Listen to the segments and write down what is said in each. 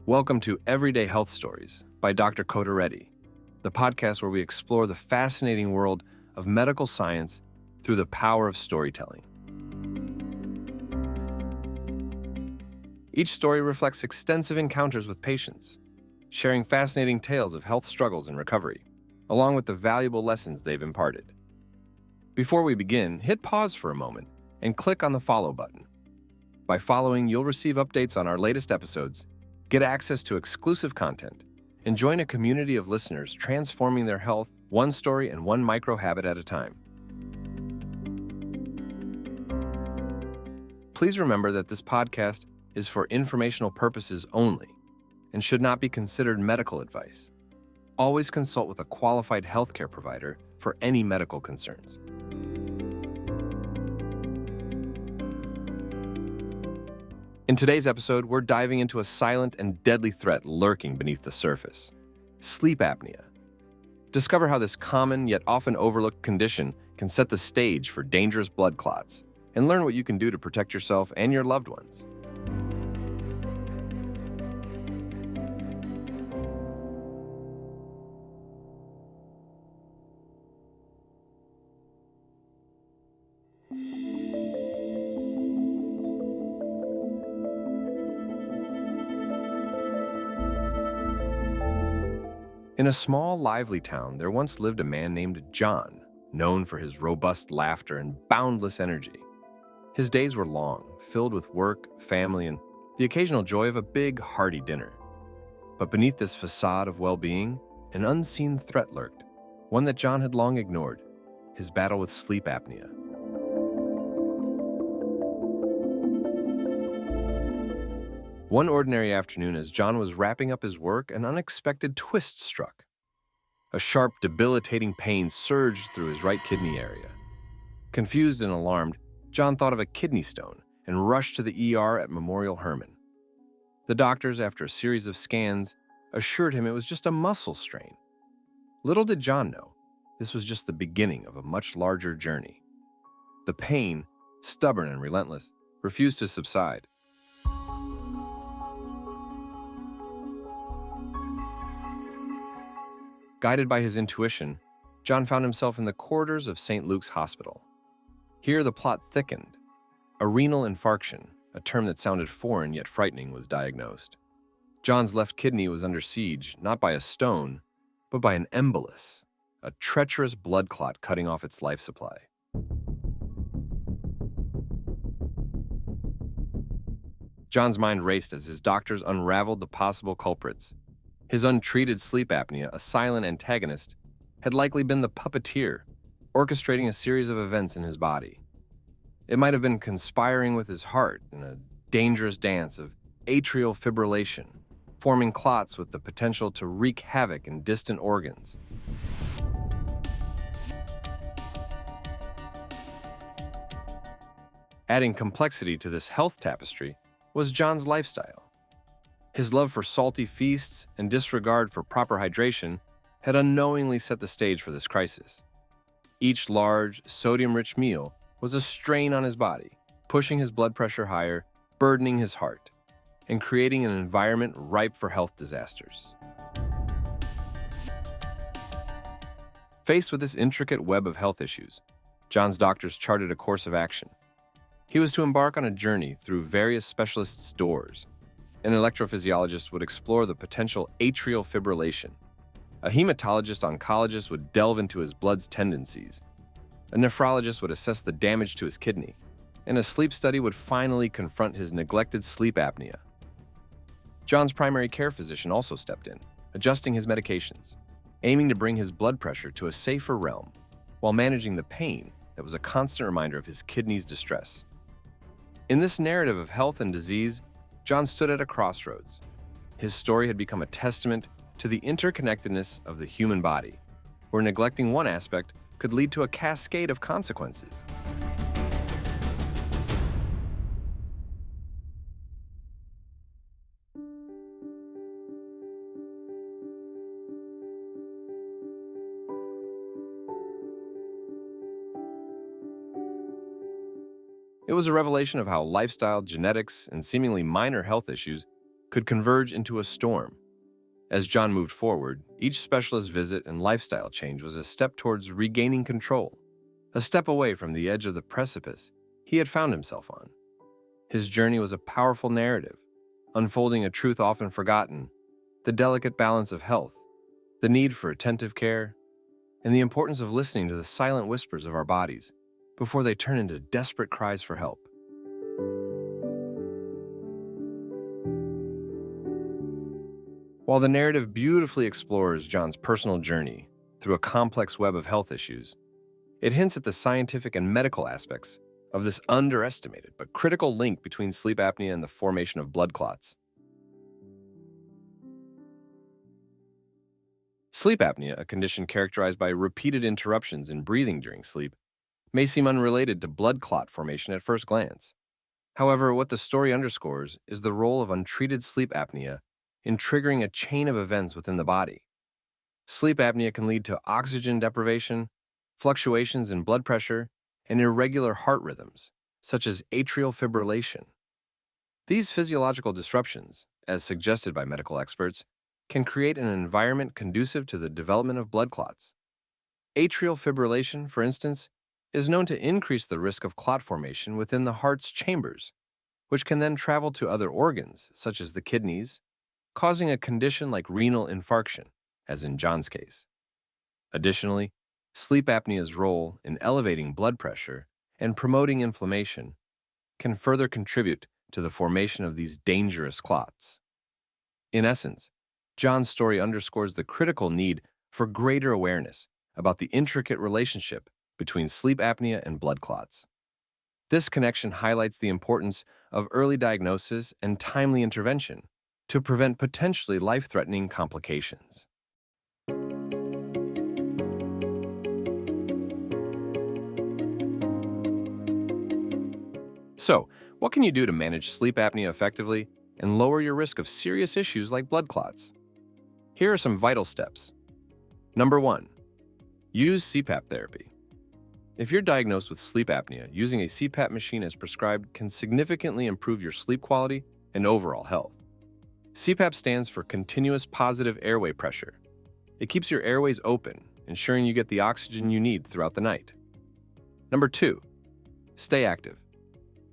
Welcome to Everyday Health Stories by Dr. Kota Reddy, the podcast where we explore the fascinating world of medical science through the power of storytelling. Each story reflects extensive encounters with patients, sharing fascinating tales of health struggles and recovery, along with the valuable lessons they've imparted. Before we begin, hit pause for a moment and click on the follow button. By following, you'll receive updates on our latest episodes, get access to exclusive content, and join a community of listeners transforming their health one story and one micro habit at a time. Please remember that this podcast is for informational purposes only and should not be considered medical advice. Always consult with a qualified healthcare provider for any medical concerns. In today's episode, we're diving into a silent and deadly threat lurking beneath the surface: sleep apnea. Discover how this common yet often overlooked condition can set the stage for dangerous blood clots, and learn what you can do to protect yourself and your loved ones. In a small, lively town, there once lived a man named John, known for his robust laughter and boundless energy. His days were long, filled with work, family, and the occasional joy of a big, hearty dinner. But beneath this facade of well-being, an unseen threat lurked, one that John had long ignored: his battle with sleep apnea. One ordinary afternoon, as John was wrapping up his work, an unexpected twist struck. A sharp, debilitating pain surged through his right kidney area. Confused and alarmed, John thought of a kidney stone and rushed to the ER at Memorial Hermann. The doctors, after a series of scans, assured him it was just a muscle strain. Little did John know, this was just the beginning of a much larger journey. The pain, stubborn and relentless, refused to subside. Guided by his intuition, John found himself in the corridors of St. Luke's Hospital. Here the plot thickened. A renal infarction, a term that sounded foreign yet frightening, was diagnosed. John's left kidney was under siege, not by a stone, but by an embolus, a treacherous blood clot cutting off its life supply. John's mind raced as his doctors unraveled the possible culprits. His untreated sleep apnea, a silent antagonist, had likely been the puppeteer, orchestrating a series of events in his body. It might have been conspiring with his heart in a dangerous dance of atrial fibrillation, forming clots with the potential to wreak havoc in distant organs. Adding complexity to this health tapestry was John's lifestyle. His love for salty feasts and disregard for proper hydration had unknowingly set the stage for this crisis. Each large, sodium-rich meal was a strain on his body, pushing his blood pressure higher, burdening his heart, and creating an environment ripe for health disasters. Faced with this intricate web of health issues, John's doctors charted a course of action. He was to embark on a journey through various specialists' doors. An electrophysiologist would explore the potential atrial fibrillation. A hematologist-oncologist would delve into his blood's tendencies. A nephrologist would assess the damage to his kidney. And a sleep study would finally confront his neglected sleep apnea. John's primary care physician also stepped in, adjusting his medications, aiming to bring his blood pressure to a safer realm, while managing the pain that was a constant reminder of his kidney's distress. In this narrative of health and disease, John stood at a crossroads. His story had become a testament to the interconnectedness of the human body, where neglecting one aspect could lead to a cascade of consequences. It was a revelation of how lifestyle, genetics, and seemingly minor health issues could converge into a storm. As John moved forward, each specialist visit and lifestyle change was a step towards regaining control, a step away from the edge of the precipice he had found himself on. His journey was a powerful narrative, unfolding a truth often forgotten: the delicate balance of health, the need for attentive care, and the importance of listening to the silent whispers of our bodies before they turn into desperate cries for help. While the narrative beautifully explores John's personal journey through a complex web of health issues, it hints at the scientific and medical aspects of this underestimated but critical link between sleep apnea and the formation of blood clots. Sleep apnea, a condition characterized by repeated interruptions in breathing during sleep, may seem unrelated to blood clot formation at first glance. However, what the story underscores is the role of untreated sleep apnea in triggering a chain of events within the body. Sleep apnea can lead to oxygen deprivation, fluctuations in blood pressure, and irregular heart rhythms, such as atrial fibrillation. These physiological disruptions, as suggested by medical experts, can create an environment conducive to the development of blood clots. Atrial fibrillation, for instance, is known to increase the risk of clot formation within the heart's chambers, which can then travel to other organs, such as the kidneys, causing a condition like renal infarction, as in John's case. Additionally, sleep apnea's role in elevating blood pressure and promoting inflammation can further contribute to the formation of these dangerous clots. In essence, John's story underscores the critical need for greater awareness about the intricate relationship between sleep apnea and blood clots. This connection highlights the importance of early diagnosis and timely intervention to prevent potentially life-threatening complications. So, what can you do to manage sleep apnea effectively and lower your risk of serious issues like blood clots? Here are some vital steps. Number 1. Use CPAP therapy. If you're diagnosed with sleep apnea, using a CPAP machine as prescribed can significantly improve your sleep quality and overall health. CPAP stands for Continuous Positive Airway Pressure. It keeps your airways open, ensuring you get the oxygen you need throughout the night. Number 2. Stay active.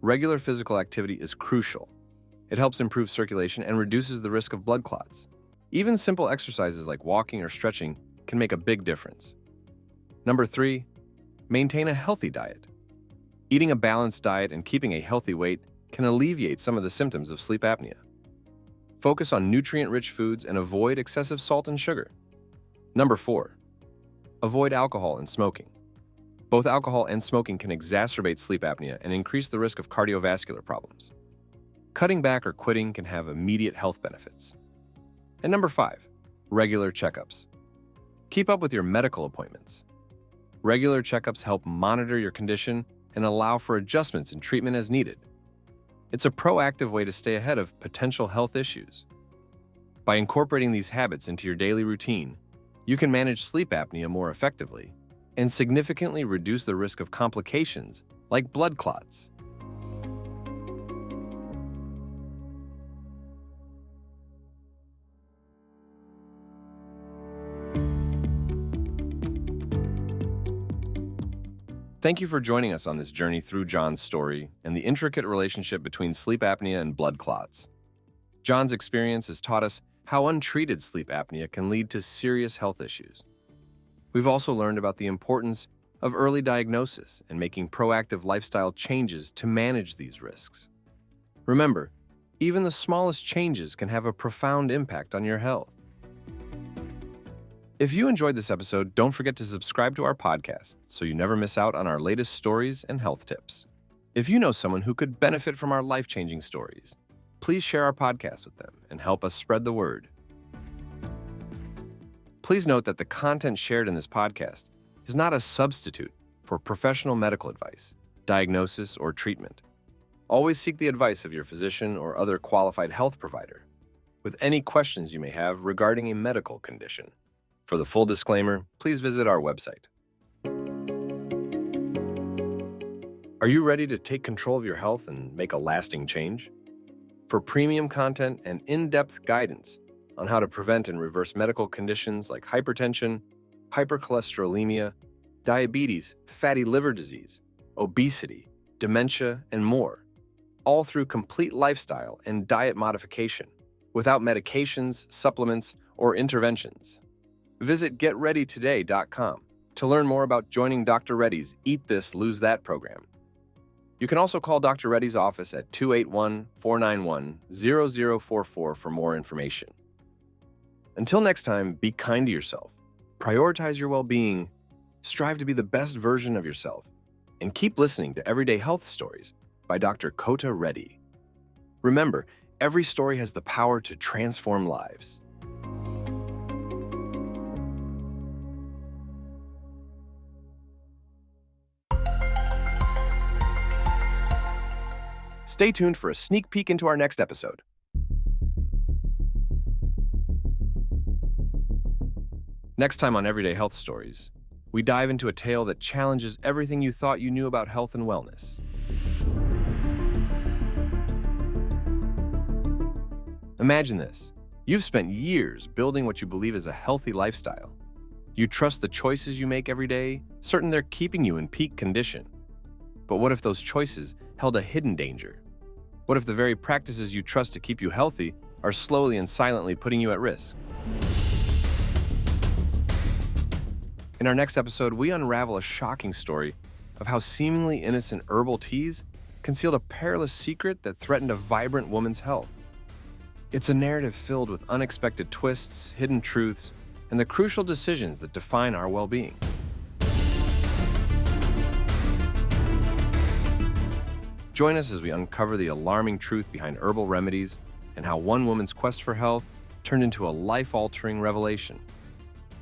Regular physical activity is crucial. It helps improve circulation and reduces the risk of blood clots. Even simple exercises like walking or stretching can make a big difference. Number 3. Maintain a healthy diet. Eating a balanced diet and keeping a healthy weight can alleviate some of the symptoms of sleep apnea. Focus on nutrient-rich foods and avoid excessive salt and sugar. Number 4. Avoid alcohol and smoking. Both alcohol and smoking can exacerbate sleep apnea and increase the risk of cardiovascular problems. Cutting back or quitting can have immediate health benefits. And number 5. Regular checkups. Keep up with your medical appointments. Regular checkups help monitor your condition and allow for adjustments in treatment as needed. It's a proactive way to stay ahead of potential health issues. By incorporating these habits into your daily routine, you can manage sleep apnea more effectively and significantly reduce the risk of complications like blood clots. Thank you for joining us on this journey through John's story and the intricate relationship between sleep apnea and blood clots. John's experience has taught us how untreated sleep apnea can lead to serious health issues. We've also learned about the importance of early diagnosis and making proactive lifestyle changes to manage these risks. Remember, even the smallest changes can have a profound impact on your health. If you enjoyed this episode, don't forget to subscribe to our podcast so you never miss out on our latest stories and health tips. If you know someone who could benefit from our life-changing stories, please share our podcast with them and help us spread the word. Please note that the content shared in this podcast is not a substitute for professional medical advice, diagnosis, or treatment. Always seek the advice of your physician or other qualified health provider with any questions you may have regarding a medical condition. For the full disclaimer, please visit our website. Are you ready to take control of your health and make a lasting change? For premium content and in-depth guidance on how to prevent and reverse medical conditions like hypertension, hypercholesterolemia, diabetes, fatty liver disease, obesity, dementia, and more, all through complete lifestyle and diet modification, without medications, supplements, or interventions. Visit getreadytoday.com to learn more about joining Dr. Reddy's Eat This, Lose That program. You can also call Dr. Reddy's office at 281-491-0044 for more information. Until next time, be kind to yourself, prioritize your well-being, strive to be the best version of yourself, and keep listening to Everyday Health Stories by Dr. Kota Reddy. Remember, every story has the power to transform lives. Stay tuned for a sneak peek into our next episode. Next time on Everyday Health Stories, we dive into a tale that challenges everything you thought you knew about health and wellness. Imagine this. You've spent years building what you believe is a healthy lifestyle. You trust the choices you make every day, certain they're keeping you in peak condition. But what if those choices held a hidden danger? What if the very practices you trust to keep you healthy are slowly and silently putting you at risk? In our next episode, we unravel a shocking story of how seemingly innocent herbal teas concealed a perilous secret that threatened a vibrant woman's health. It's a narrative filled with unexpected twists, hidden truths, and the crucial decisions that define our well-being. Join us as we uncover the alarming truth behind herbal remedies and how one woman's quest for health turned into a life-altering revelation.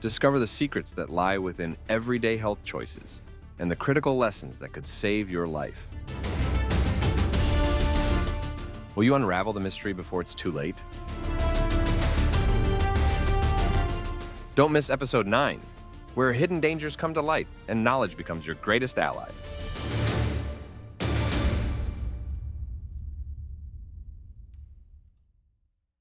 Discover the secrets that lie within everyday health choices and the critical lessons that could save your life. Will you unravel the mystery before it's too late? Don't miss episode 9, where hidden dangers come to light and knowledge becomes your greatest ally.